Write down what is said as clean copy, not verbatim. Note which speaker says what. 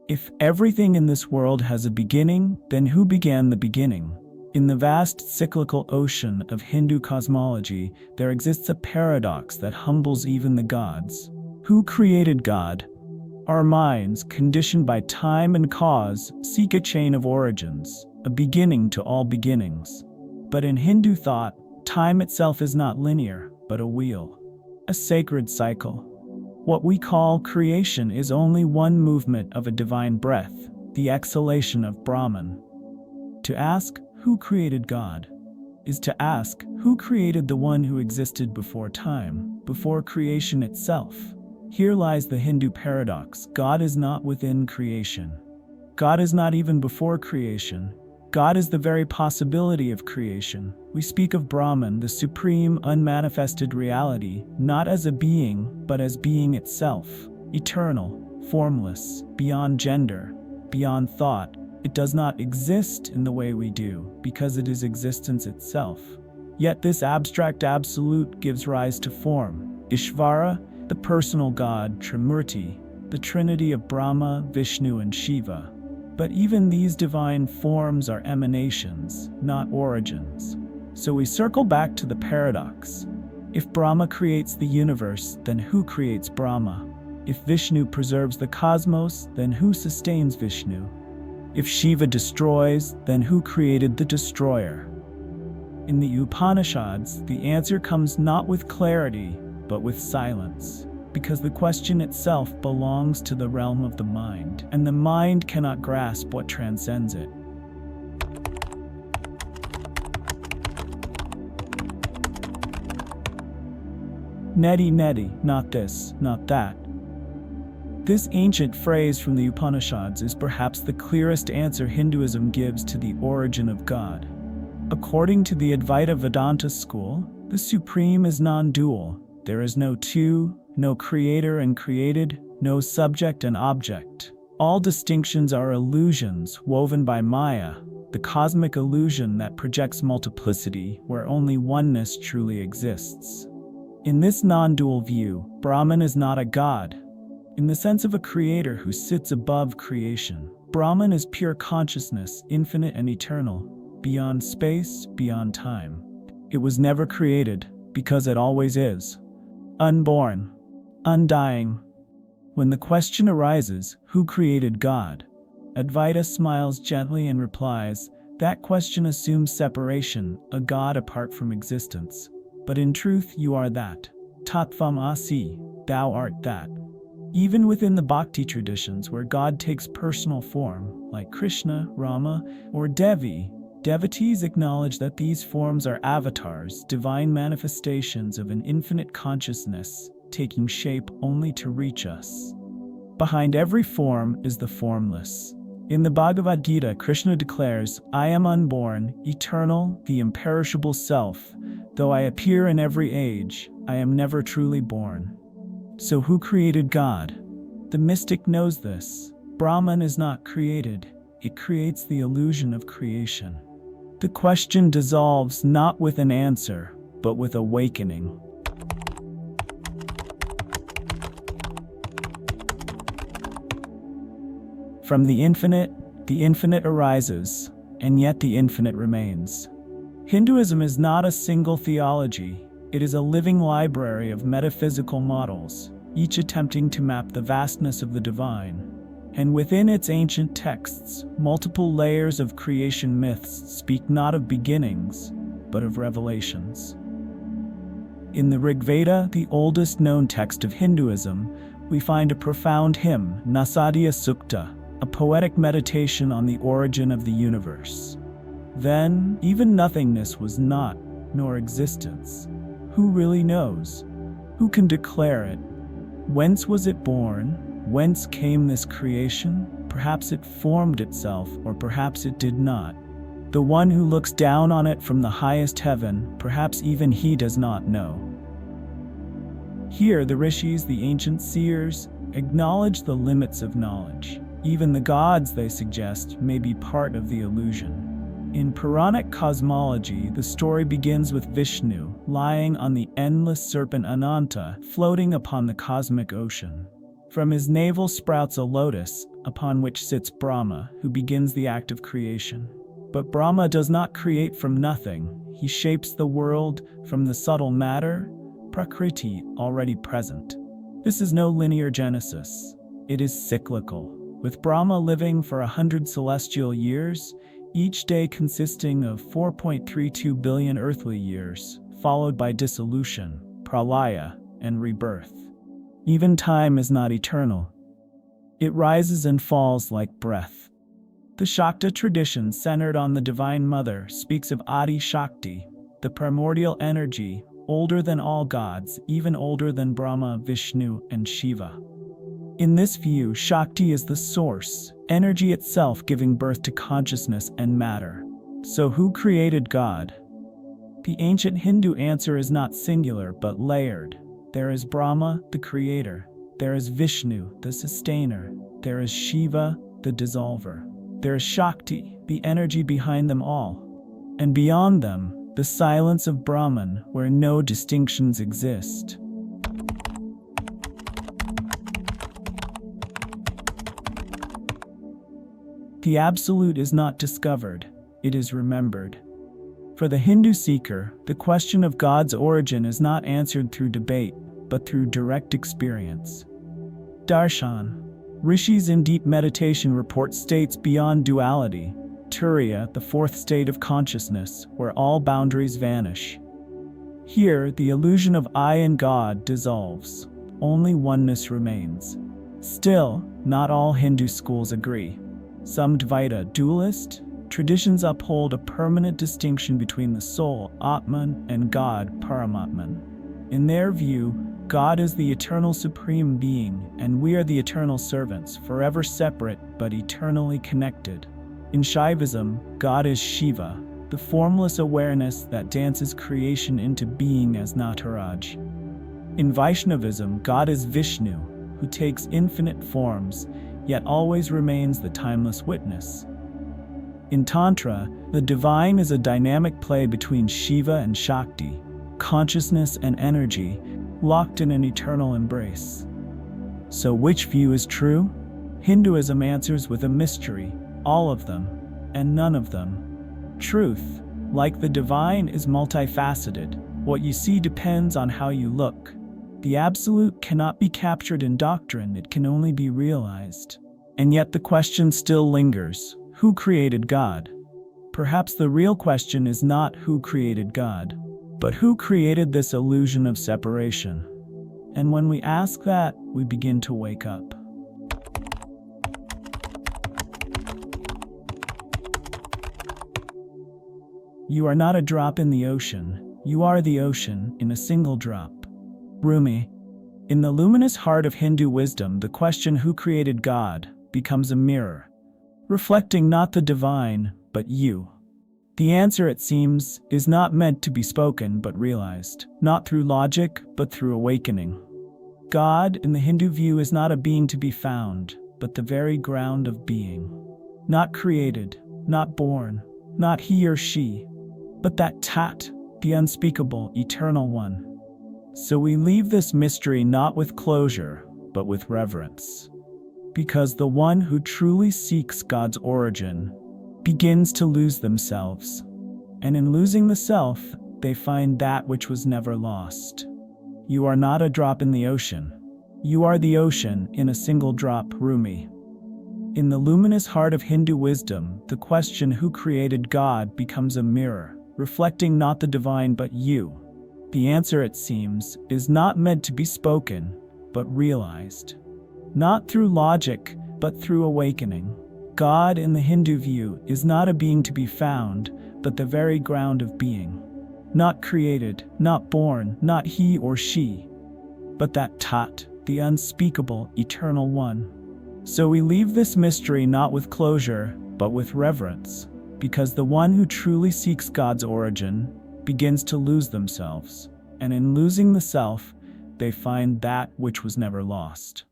Speaker 1: If everything in this world has a beginning, then who began the beginning? In the vast cyclical ocean of Hindu cosmology, there exists a paradox that humbles even the gods. Who created God? Our minds, conditioned by time and cause, seek a chain of origins, a beginning to all beginnings. But in Hindu thought, time itself is not linear, but a wheel, a sacred cycle. What we call creation is only one movement of a divine breath, the exhalation of Brahman. To ask, who created God, is to ask, who created the one who existed before time, before creation itself? Here lies the Hindu paradox. God is not within creation. God is not even before creation. God is the very possibility of creation. We speak of Brahman, the supreme, unmanifested reality, not as a being, but as being itself, eternal, formless, beyond gender, beyond thought. It does not exist in the way we do, because it is existence itself. Yet this abstract absolute gives rise to form. Ishvara, the personal God, Trimurti, the trinity of Brahma, Vishnu, and Shiva. But even these divine forms are emanations, not origins. So we circle back to the paradox. If Brahma creates the universe, then who creates Brahma? If Vishnu preserves the cosmos, then who sustains Vishnu? If Shiva destroys, then who created the destroyer? In the Upanishads, the answer comes not with clarity, but with silence. Because the question itself belongs to the realm of the mind, and the mind cannot grasp what transcends it. Neti neti, not this, not that. This ancient phrase from the Upanishads is perhaps the clearest answer Hinduism gives to the origin of God. According to the Advaita Vedanta school, the Supreme is non-dual. There is no two, no creator and created, no subject and object. All distinctions are illusions woven by Maya, the cosmic illusion that projects multiplicity where only oneness truly exists. In this non-dual view, Brahman is not a god, in the sense of a creator who sits above creation. Brahman is pure consciousness, infinite and eternal, beyond space, beyond time. It was never created, because it always is. Unborn, undying. When the question arises, who created God? Advaita smiles gently and replies, that question assumes separation, a God apart from existence. But in truth you are that. Tattvam asi, thou art that. Even within the Bhakti traditions where God takes personal form, like Krishna, Rama, or Devi, devotees acknowledge that these forms are avatars, divine manifestations of an infinite consciousness, taking shape only to reach us. Behind every form is the formless. In the Bhagavad Gita, Krishna declares, I am unborn, eternal, the imperishable self. Though I appear in every age, I am never truly born. So who created God? The mystic knows this. Brahman is not created. It creates the illusion of creation. The question dissolves not with an answer, but with awakening. From the infinite arises, and yet the infinite remains. Hinduism is not a single theology. It is a living library of metaphysical models, each attempting to map the vastness of the divine. And within its ancient texts, multiple layers of creation myths speak not of beginnings, but of revelations. In the Rig Veda, the oldest known text of Hinduism, we find a profound hymn, Nasadya Sukta, a poetic meditation on the origin of the universe. Then, even nothingness was not, nor existence. Who really knows? Who can declare it? Whence was it born? Whence came this creation? Perhaps it formed itself, or perhaps it did not. The one who looks down on it from the highest heaven, perhaps even he does not know. Here, the rishis, the ancient seers, acknowledge the limits of knowledge. Even the gods, they suggest, may be part of the illusion. In Puranic cosmology, the story begins with Vishnu lying on the endless serpent Ananta, floating upon the cosmic ocean. From his navel sprouts a lotus, upon which sits Brahma, who begins the act of creation. But Brahma does not create from nothing. He shapes the world from the subtle matter, Prakriti, already present. This is no linear genesis. It is cyclical, with Brahma living for 100 celestial years, each day consisting of 4.32 billion earthly years, followed by dissolution, pralaya, and rebirth. Even time is not eternal. It rises and falls like breath. The Shakta tradition, centered on the Divine Mother, speaks of Adi Shakti, the primordial energy, older than all gods, even older than Brahma, Vishnu, and Shiva. In this view, Shakti is the source, energy itself giving birth to consciousness and matter. So who created God? The ancient Hindu answer is not singular but layered. There is Brahma, the creator. There is Vishnu, the sustainer. There is Shiva, the dissolver. There is Shakti, the energy behind them all. And beyond them, the silence of Brahman, where no distinctions exist. The absolute is not discovered, it is remembered. For the Hindu seeker, the question of God's origin is not answered through debate, but through direct experience. Darshan. Rishis in deep meditation report states beyond duality, Turiya, the fourth state of consciousness, where all boundaries vanish. Here, the illusion of I and God dissolves. Only oneness remains. Still, not all Hindu schools agree. Some Dvaita, dualist, traditions uphold a permanent distinction between the soul, Atman, and God, Paramatman. In their view, God is the eternal supreme being, and we are the eternal servants, forever separate but eternally connected. In Shaivism, God is Shiva, the formless awareness that dances creation into being as Nataraj. In Vaishnavism, God is Vishnu, who takes infinite forms, yet always remains the timeless witness. In Tantra, the divine is a dynamic play between Shiva and Shakti, consciousness and energy, locked in an eternal embrace. So which view is true? Hinduism answers with a mystery, all of them, and none of them. Truth, like the divine, is multifaceted. What you see depends on how you look. The absolute cannot be captured in doctrine, it can only be realized. And yet the question still lingers, who created God? Perhaps the real question is not who created God, but who created this illusion of separation? And when we ask that, we begin to wake up. You are not a drop in the ocean, you are the ocean in a single drop. Rumi. In the luminous heart of Hindu wisdom, the question who created God becomes a mirror, reflecting not the divine, but you. The answer, it seems, is not meant to be spoken but realized, not through logic but through awakening. God, in the Hindu view, is not a being to be found, but the very ground of being. Not created, not born, not he or she, but that Tat, the unspeakable, eternal one. So we leave this mystery not with closure, but with reverence. Because the one who truly seeks God's origin begins to lose themselves, and in losing the self, they find that which was never lost. You are not a drop in the ocean. You are the ocean in a single drop, Rumi. In the luminous heart of Hindu wisdom, the question who created God becomes a mirror, reflecting not the divine but you. The answer, it seems, is not meant to be spoken, but realized. Not through logic, but through awakening. God, in the Hindu view, is not a being to be found, but the very ground of being. Not created, not born, not he or she, but that Tat, the unspeakable, eternal one. So we leave this mystery not with closure, but with reverence, because the one who truly seeks God's origin begins to lose themselves, and in losing the self, they find that which was never lost.